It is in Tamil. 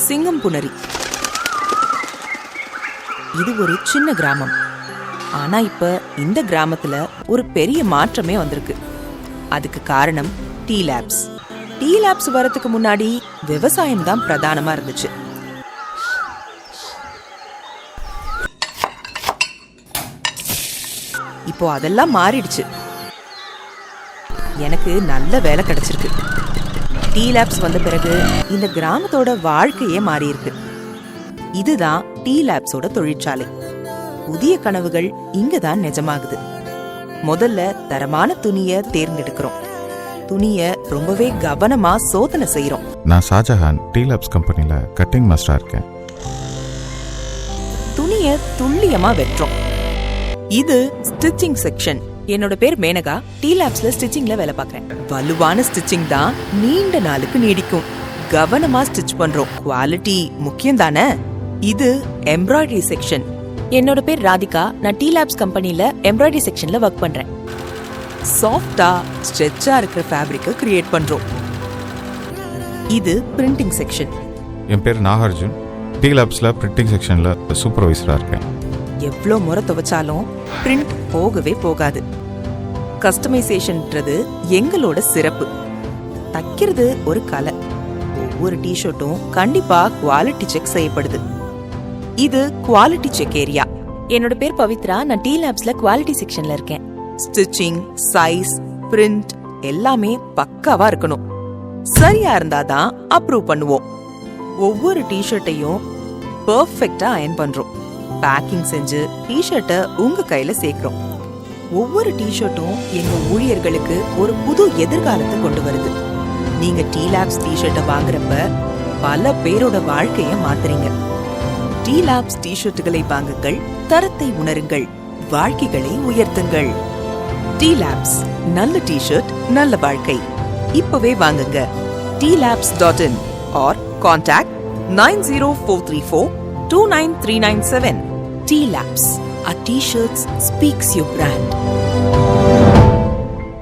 சிங்கம்புணரி. இது ஒரு சின்ன கிராமம். ஆனா இப்ப இந்த கிராமத்துல ஒரு பெரிய மாற்றமே வந்திருக்கு. அதுக்கு காரணம் டீ லேப்ஸ். டீ லேப்ஸ் வரதுக்கு முன்னாடி விவசாயம் தான் பிரதானமா இருந்துச்சு. இப்போ அதெல்லாம் மாறிடுச்சு. எனக்கு நல்ல வேலை கிடைச்சிருக்கு. டீ லேப்ஸ் வந்த பிறகு இந்த கிராமத்தோட வாழ்க்கையே மாறி இருக்கு. இதுதான் டீ லேப்ஸோட தொழிற்சாலை. புதிய கனவுகள் இங்கதான் நிஜமாகுது. முதல்ல தரமான துணிய தேர்ந்தெடுக்கிறோம். துணிய ரொம்பவே கவனமா சோதனை செய்யறோம். நான் ஷாஜஹான், டீ லேப்ஸ் கம்பெனில கட்டிங் மாஸ்டரா இருக்கேன். துணிய துல்லியமா வெட்டுறோம். இது ஸ்டிச்சிங் செக்ஷன். என்னோட பேர் மேனகா. டீ லேப்ஸ்ல ஸ்டிச்சிங்ல வேலை பார்க்கறேன். வலுவான ஸ்டிச்சிங் தான் நீண்ட நாளுக்கு நீடிக்கும். கவனமா ஸ்டிச் பண்றோம். குவாலிட்டி முக்கியம் தானே. இது எம்ப்ராய்டரி செக்ஷன். என்னோட பேர் ராதிகா. நான் டீ லேப்ஸ் கம்பெனில எம்ப்ராய்டரி செக்ஷன்ல ஒர்க் பண்றேன். சாஃப்டா ஸ்ட்ரெச்சா இருக்கிற ஃபேப்ரிக்க கிரியேட் பண்றோம். இது பிரிண்டிங் செக்ஷன். என் பேர் நாகார்ஜுன். டீ லேப்ஸ்ல பிரிண்டிங் செக்ஷன்ல சூப்பர்வைசரா இருக்கேன். எவ்வளோ முறை துவைச்சாலும் பிரிண்ட் போகவே போகாது. கஸ்டமைசேஷன்ன்றது எங்களோட சிறப்பு. தைக்கிறது ஒரு கலை. ஒவ்வொரு டிஷர்ட்டும் கண்டிப்பா குவாலிட்டி செக் செய்யப்படுது. இது குவாலிட்டி செக் ஏரியா. என்னோட பேர் பவித்ரா. நான் டீ லேப்ஸ்ல குவாலிட்டி செக்ஷன்ல இருக்கேன். ஸ்டிச்சிங், சைஸ், பிரிண்ட் எல்லாமே பக்காவா இருக்கணும். சரியா இருந்தாதான் அப்ரூவ் பண்ணுவோம். ஒவ்வொரு டிஷர்ட்டையும் பெர்ஃபெக்ட்டா அயர்ன் பண்றோம். பேக்கிங் செஞ்சு டிஷர்ட்டை உங்க கையில சேர்க்கிறோம். ஒவ்வொரு டிஷர்ட்டும் எங்க ஊழியர்களுக்கு ஒரு புது எதிர்காலத்தை கொண்டு வருது. நீங்க டீ லேப்ஸ் டிஷர்ட்டை வாங்குறப்ப பல பேரோட வாழ்க்கைய மாத்துறீங்க. டீ லேப்ஸ் டிஷர்ட்டுகளை வாங்குங்கள், தரத்தை உணருங்கள், வாழ்க்கைகளை உயர்த்துங்கள். டீ லேப்ஸ், நல்ல டிஷர்ட், நல்ல வாழ்க்கை. இப்பவே வாங்குங்க. tealabs.in or contact 904342937. Tea Labs. Our t-shirts speaks your brand.